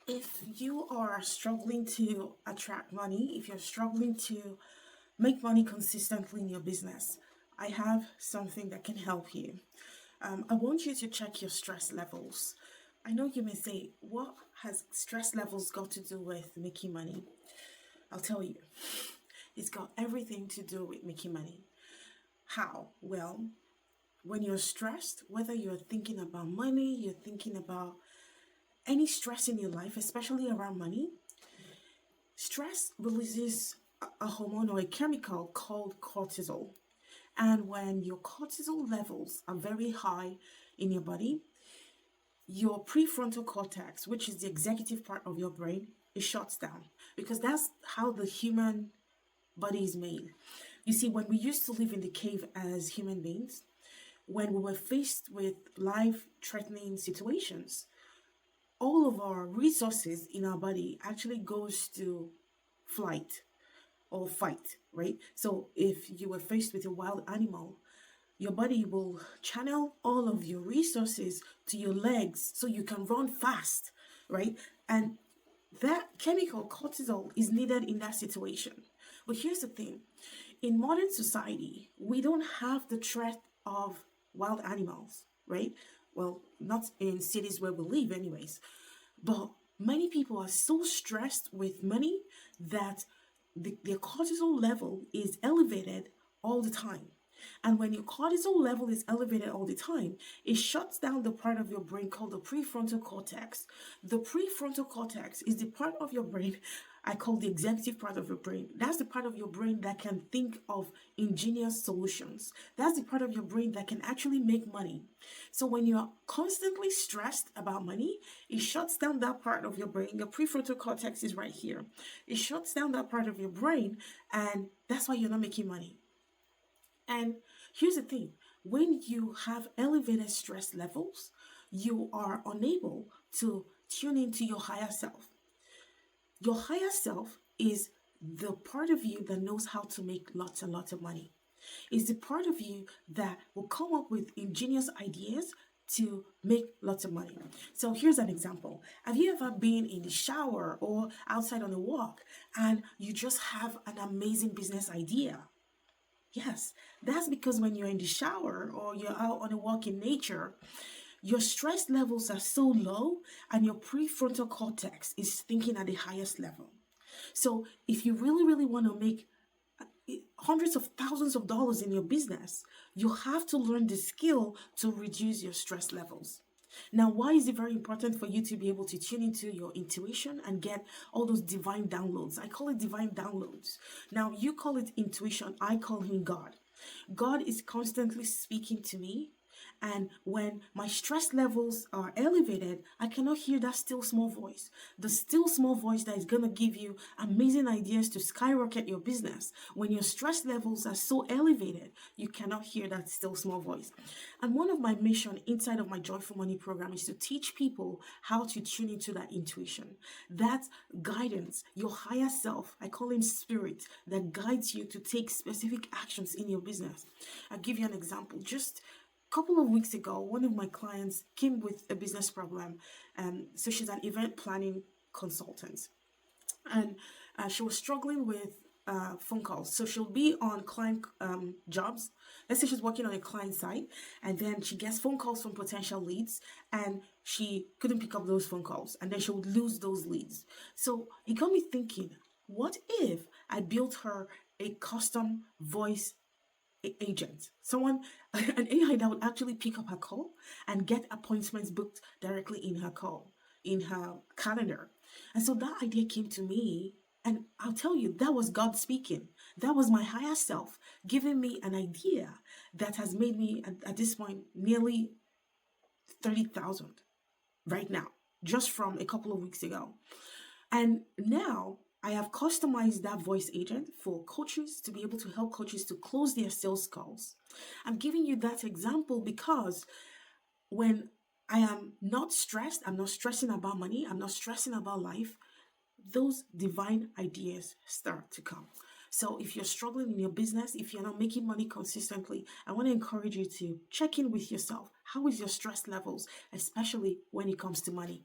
If you are struggling to attract money, if you're struggling to make money consistently in your business, I have something that can help you. I want you to check your stress levels. I know you may say, what has stress levels got to do with making money? I'll tell you. It's got everything to do with making money. How? Well, when you're stressed, whether you're thinking about money, you're thinking about any stress in your life, especially around money, stress releases a hormone or a chemical called cortisol. And when your cortisol levels are very high in your body, your prefrontal cortex, which is the executive part of your brain, it shuts down because that's how the human body is made. You see, when we used to live in the cave as human beings, when we were faced with life-threatening situations, all of our resources in our body actually goes to flight or fight, right? So if you were faced with a wild animal, your body will channel all of your resources to your legs so you can run fast, right? And that chemical cortisol is needed in that situation. But here's the thing. In modern society, we don't have the threat of wild animals, right? Well, not in cities where we live anyways. But many people are so stressed with money that their cortisol level is elevated all the time. And when your cortisol level is elevated all the time, it shuts down the part of your brain called the prefrontal cortex. The prefrontal cortex is the part of your brain I call the executive part of your brain. That's the part of your brain that can think of ingenious solutions. That's the part of your brain that can actually make money. So when you're constantly stressed about money, it shuts down that part of your brain. Your prefrontal cortex is right here. It shuts down that part of your brain, and that's why you're not making money. And here's the thing, when you have elevated stress levels, you are unable to tune into your higher self. Your higher self is the part of you that knows how to make lots and lots of money. It's the part of you that will come up with ingenious ideas to make lots of money. So here's an example. Have you ever been in the shower or outside on a walk and you just have an amazing business idea? Yes, that's because when you're in the shower or you're out on a walk in nature, your stress levels are so low and your prefrontal cortex is thinking at the highest level. So if you really, really want to make hundreds of thousands of dollars in your business, you have to learn the skill to reduce your stress levels. Now, why is it very important for you to be able to tune into your intuition and get all those divine downloads? I call it divine downloads. Now, you call it intuition. I call him God. God is constantly speaking to me. And when my stress levels are elevated, I cannot hear that still small voice. The still small voice that is going to give you amazing ideas to skyrocket your business. When your stress levels are so elevated, you cannot hear that still small voice. And one of my mission inside of my Joyful Money program is to teach people how to tune into that intuition, that guidance, your higher self, I call him spirit, that guides you to take specific actions in your business. I'll give you an example. Just couple of weeks ago, one of my clients came with a business problem. So she's an event planning consultant. And she was struggling with phone calls. So she'll be on client jobs. Let's say she's working on a client site, and then she gets phone calls from potential leads, and she couldn't pick up those phone calls, and then she would lose those leads. So it got me thinking, what if I built her a custom voice agent, someone, an AI that would actually pick up her call and get appointments booked directly in her call, in her calendar. And so that idea came to me, and I'll tell you, that was God speaking. That was my higher self giving me an idea that has made me at this point nearly 30,000 right now, just from a couple of weeks ago. And now I have customized that voice agent for coaches to be able to help coaches to close their sales calls. I'm giving you that example because when I am not stressed, I'm not stressing about money, I'm not stressing about life, those divine ideas start to come. So if you're struggling in your business, if you're not making money consistently, I want to encourage you to check in with yourself. How is your stress levels, especially when it comes to money?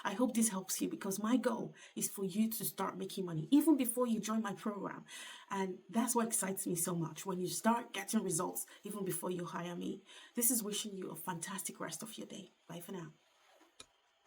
I hope this helps you because my goal is for you to start making money even before you join my program. And that's what excites me so much when you start getting results even before you hire me. This is wishing you a fantastic rest of your day. Bye for now.